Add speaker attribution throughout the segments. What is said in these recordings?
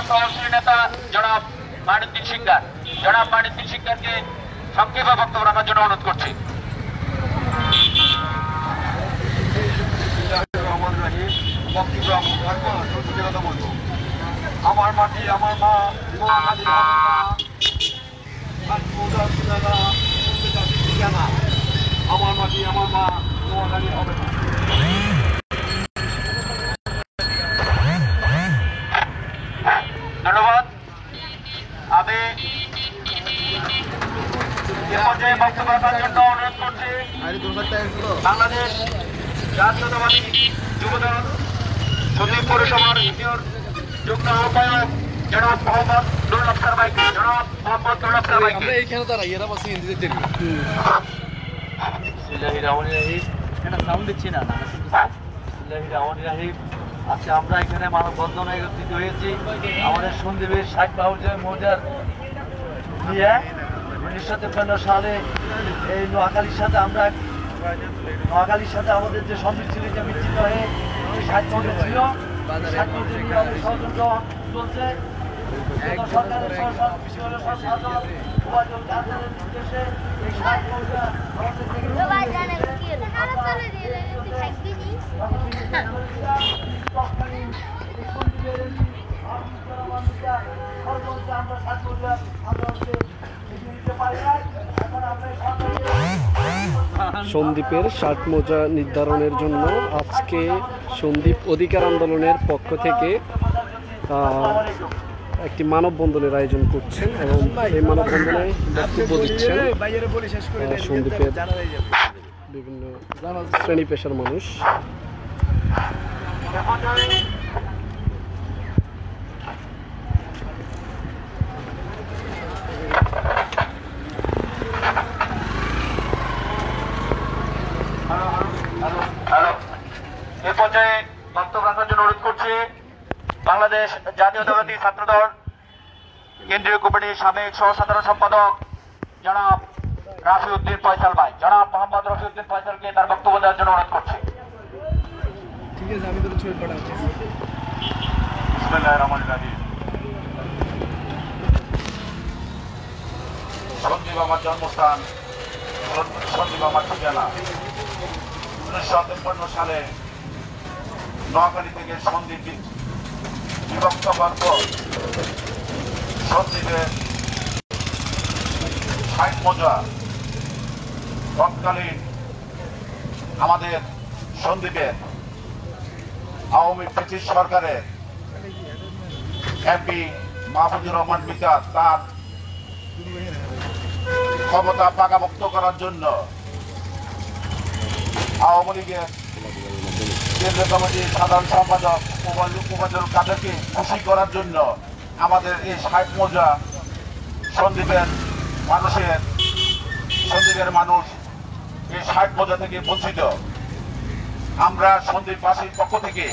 Speaker 1: তহসিল নেতা জনাব মানিকউদ্দিন সিকদার, জনাব মানিকউদ্দিন সিকদারকে সংক্ষেপে বক্তব্য রাখার জন্য অনুরোধ করছি।
Speaker 2: আমার মাটি আমার মা, আমার মাটি আমার মা, নোয়াখালী হবে না।
Speaker 1: ধন্যবাদ। আমি এ পর্যায়ে বক্তব্য রাখার জন্য অনুরোধ করছি বাংলাদেশ জাতীয়তাবাদী যুবদল সন্দীপ পৌরসভার সিনিয়র যুগ্ম আহ্বায়ক জনাব মোহাম্মদ নুরুল আফসার ভাইকে, জনাব মোহাম্মদ নুরুল আফসার ভাইকে।
Speaker 3: এইখানে তারা এরা পাশে হিন্দিতে দেখবে।
Speaker 4: সাউন্ড দিচ্ছি না। আজকে আমরা এখানে মানববন্ধনে একত্রিত হয়েছি আমাদের সন্দীপের 60 মৌজার নিয়ে 1953 সালে এই নোয়াখালীর সাথে আমাদের যে সন্দীপ ছিল যে বিচ্ছিন্ন হয়ে 60 মৌজা ছিল, 60 মৌজা নিয়ে আমাদের ষড়যন্ত্র চলছে। সরকারের নির্দেশে এই 60 মৌজা আমাদের থেকে
Speaker 5: সন্দ্বীপের 60 মৌজা নির্ধারণের জন্য আজকে সন্দ্বীপ অধিকার আন্দোলনের পক্ষ থেকে একটি মানববন্ধনের আয়োজন করছেন এবং এই মানববন্ধনে বক্তব্য দিচ্ছেন সন্দ্বীপের বিভিন্ন শ্রেণী পেশার মানুষ।
Speaker 1: এ পর্যায়ে বক্তব্য রাখার জন্য অনুরোধ করছি বাংলাদেশ জাতীয়তাবাদী ছাত্রদল কেন্দ্রীয় কমিটির সাবেক সহ সাধারণ সম্পাদক জনাব রফিউদ্দিন ফয়সাল ভাই, জনাব মোহাম্মদ রফিউদ্দিন ফয়সালকে তার বক্তব্য দেওয়ার জন্য অনুরোধ করছি।
Speaker 3: ঠিক আছে, আমি তো ছবি পাঠাচ্ছি।
Speaker 2: বিসমিল্লাহির রহমানির রহিম। সন্দীপ আমার জন্মস্থান, সন্দীপ আমার ঠিকানা। 1953 সালে নোয়াখালী থেকে সন্দীপ বিভক্ত হওয়ার পর সন্দীপের 60 মৌজা তৎকালীন আমাদের সন্দীপের আওয়ামী ব্রিটিশ সরকারের এমপি মাহফুজুর রহমান মিজান তার ক্ষমতা পাকাপোক্ত করার জন্য আওয়ামী লীগের কেন্দ্রীয় কমিটির সাধারণ সম্পাদক ওবায়দুল কাদেরকে খুশি করার জন্য আমাদের এই 60 মৌজা সন্দীপের মানুষ এই 60 মৌজা থেকে বঞ্চিত। আমরা সন্দীপবাসীর পক্ষ থেকে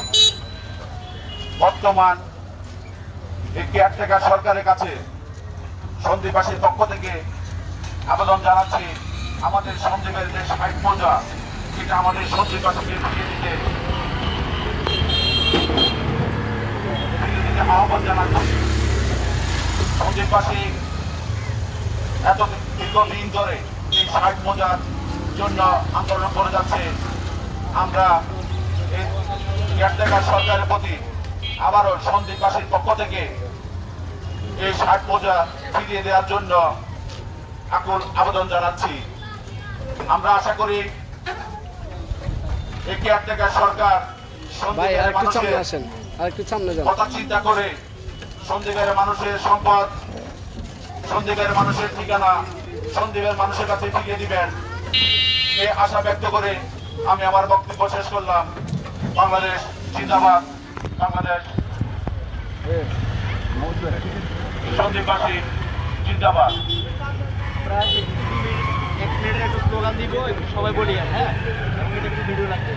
Speaker 2: বর্তমান এই কেয়ারটেকার সরকারের কাছে সন্দীপবাসীর পক্ষ থেকে আবেদন জানাচ্ছি আমাদের সন্দীপের যে 60 মৌজা এটা আমাদের সন্দীপবাসীকে ফিরিয়ে দিতে আহ্বান জানাচ্ছি। সন্দীপবাসী এত দীর্ঘদিন ধরে এই 60 মৌজার জন্য আন্দোলন করে যাচ্ছে। আমরা এই কেয়ারটেকার সরকারের প্রতি আবারও সন্দীপবাসীর পক্ষ থেকে এই 60 মৌজা ফিরিয়ে দেওয়ার জন্য আকুল আবেদন জানাচ্ছি। আমরা আশা করি এই কেয়ারটেকার সরকার কথা চিন্তা করে সন্দীপের মানুষের সম্পদ, সন্দীপের মানুষের ঠিকানা সন্দীপের মানুষের কাছে ফিরিয়ে দিবেন এই আশা ব্যক্ত করে আমি আমার বক্তব্য শেষ করলাম। বাংলাদেশ জিন্দাবাদ, বাংলাদেশ সন্দীপবাসী জিন্দাবাদ।
Speaker 4: এক মিনিটের একটু স্লোগান দিব, একটু সবাই বলি। হ্যাঁ, একটু ভিডিও লাগবে।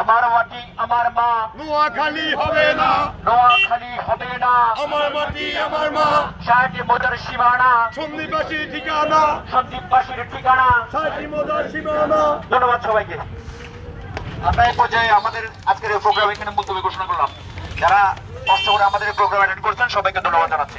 Speaker 1: আমার মাটি আমার মা,
Speaker 2: নোয়াখালী হবে না,
Speaker 1: নোয়াখালী হবে না,
Speaker 2: আমার মাটি আমার মা,
Speaker 1: 60 মৌজার সীমানা
Speaker 2: সন্দীপবাসীর ঠিকানা,
Speaker 1: সন্দীপবাসীর ঠিকানা,
Speaker 2: 60 মৌজার সীমানা।
Speaker 1: ধন্যবাদ সবাইকে। আমরা এই পর্যায়ে আমাদের আজকের এই প্রোগ্রাম এখানে মুলতবি ঘোষণা করলাম। যারা কষ্ট করে আমাদের এই প্রোগ্রাম অ্যাটেন্ড করছেন সবাইকে ধন্যবাদ জানাচ্ছি।